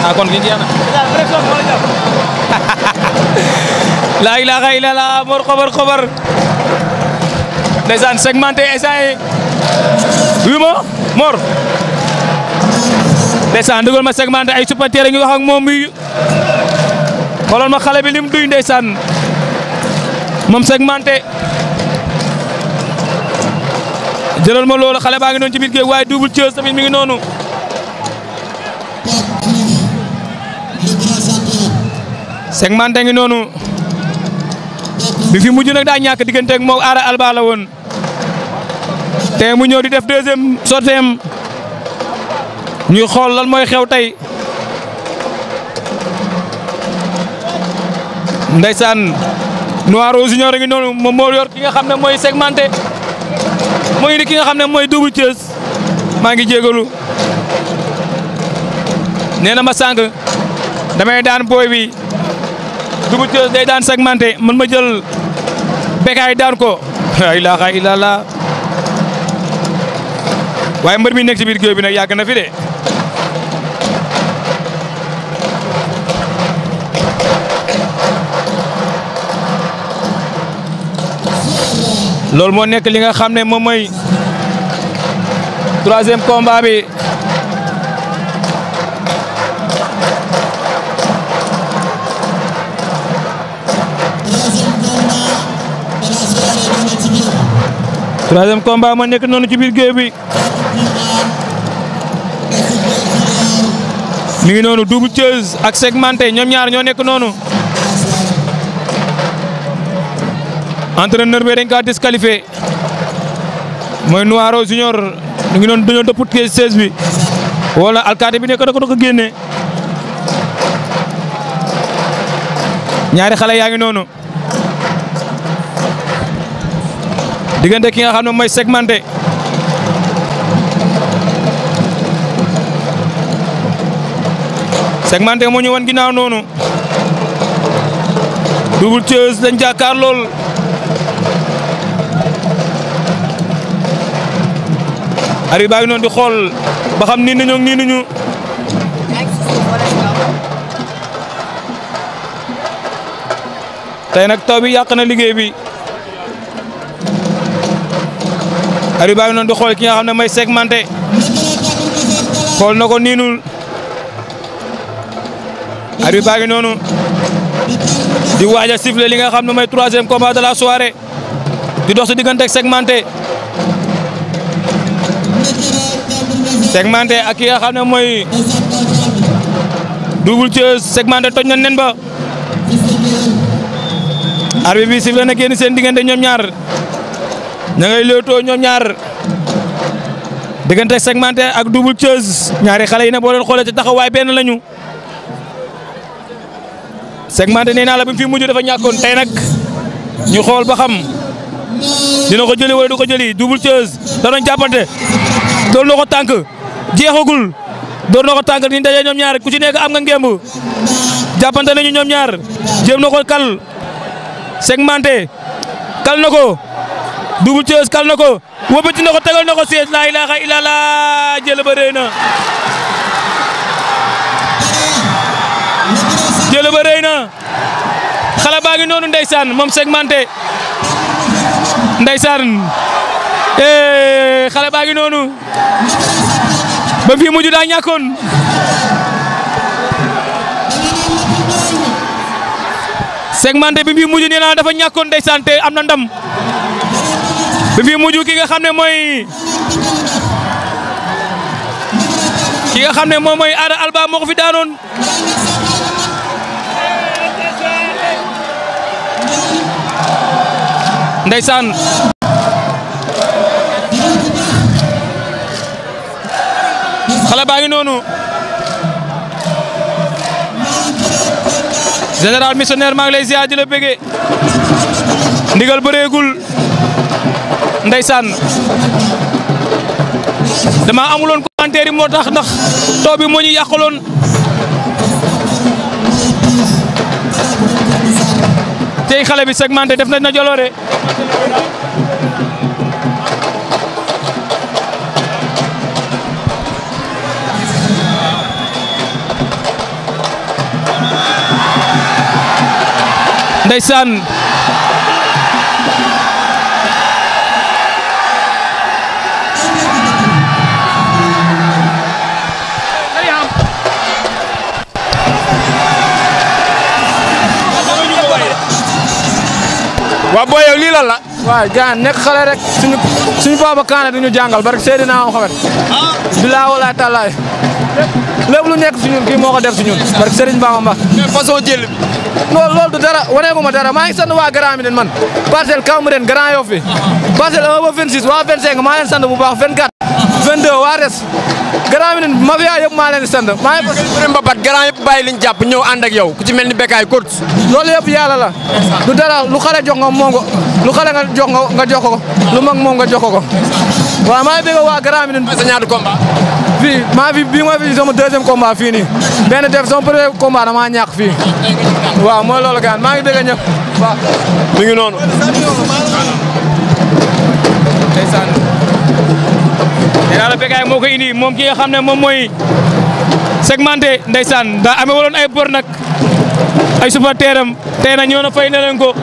ah kon kii jeex na. laa ilaaha illallaah mor xobar ndeysaan segmenté essayé wi ma mor ndeysaan dugal ma segmenté ay supporters ngi wax ak moom mi xoolal ma xale bi lim duy ndeysaan moom segmenté jëlal ma loolu xale baa ngi noonu ci biir géej waaye Double Thieuze tamit mi ngi noonu segmenté ngi noonu bi fi mujj nag daa ñàkk diggante ak moom Ada Alba la woon te mu ñëw di def deuxième sorteem ñuy xool lan mooy xew tey ndeysaan Noiro Junior a ngi noonu moom moo yor ki nga xam ne mooy segmenté mooy indi ki nga xam ne mooy Double Thieuze maa ngi jégalu nee na ma sànq damay daan booy bi Double Thieuze day daan segmenté man ma jël Bécaye daan ko la ilaha illallah waaye mbër mi nekk ci biir géew bi nag yàgg na fi de loolu moo nekk li nga xam ne moom mooy troisième combat bi troisième combat moo nekk noonu ci biir géew bi mi ngi noonu Double Thieuze ak segmenté ñoom ñaar ñoo nekk noonu entraîneur bi dañ kaa disqualifié mooy Noiro Junior ñu ngi noonu dañoo dëpp 16 bi wala alkaati bi nekk da ko génne ñaari xale yaa ngi noonu diggante ki nga xam ne mooy segmenté segmenté moo ñu wan ginnaaw noonu Double Thieuze dañ jàkkaar lool ari baa ngi noonu di xool ba xam nii nañu nii nañu tey nag taw bi yàq na liggéey bi ari baa ngi noonu di xool ki nga xam ne mooy segmenté xool na ko niinul ari baa ngi noonu di waaj a siffler li nga xam ne mooy troisième combat de la soirée di dox si diggante ak segmenté segmenté ak ki nga xam ne mooy Double Thieuze segmenté toj na nen ba arbitre bi sifflé na génn seen diggante ñoom ñaar ña ngay léewtoo ñoom ñaar diggante segmenté ak Double Thieuze ñaari xale yi ne boo leen xoolee ci taxawaay benn lañu segmenté nee naa la bi mu fi mujj dafa ñàkkoon tey nag ñu xool ba xam dina ko jëli wala du ko jëli Double Thieuze da doon jàppante doon na ko tànk jeexagul doon na ko tànk ni daje ñoom ñaar ku ci nekk am nga ngemb jàppante nañu ñoom ñaar jéem na ko kal segmenté kal na ko Double Thieuze kal na ko wëbëti na ko tegal na ko siège la ilaha illallah jël ba rëy na jël ba rëy na xale baa ngi noonu ndeysaan moom segmenté ndeysaan xale baa ngi noonu ba fi mujj daa ñàkkoon segmenté bi fi mujj nee naa dafa ñàkkoon ndeysaan te am na ndam bi fi mujj ki nga xam ne mooy Ada Alba moo ko fi daanoon ndeysaan xale baa ngi noonu général missionnaire maa ngi lay ziar di la bëggee ndigal bëreegul ndeysaan dama amuloon commentaire yi moo tax ndax taw bi moo ñu yàqaloon tey xale bi segmenté def na joloore ndeysaan waa booy yow lii lan la. waaw gaan nekk xale rek suñu papa Kaane du ñu jàngal barke Seydina Muhammad. bilaa walaay taalaay lépp lu nekk si ñun kii moo ko def si ñun barke Serigne Bamba Mbacké. mais façon jël bi. loolu du dara waneegu ma dara maa ngi sant waa Grand Médine man parcelle Cambérène Grand Yoff fi parcelle 1 ba 26 waa 25 maa leen sant bu baax 24 22 waa res Grand Médine mafia yëpp maa leen di sant maa ngi bëri mbapat grand yëpp bàyyi liñ jàpp ñëw ànd ak yow ku ci mel ni Bécaye coach. loolu yëpp yàlla la du dara lu xale jox nga moom ko lu xale nga jox ko lu mag moom nga jox ko waaw maa ngi bëgg waa Grand Médine sa ñaata combat. fii bii ma fi sama deuxième combat fii nii benn def sama premier combat damaa ñàkk fii waaw mooy loolu gaan maa ngi bëgg ñëpp waaw mi ngi noonu. ndeysaan nee naa la Bécaye moo ko indi moom ki nga xam ne moom mooy segmenté ndeysaan daa amee waloon ay bor nag ay supporteram tey na ñëw na fay na leen ko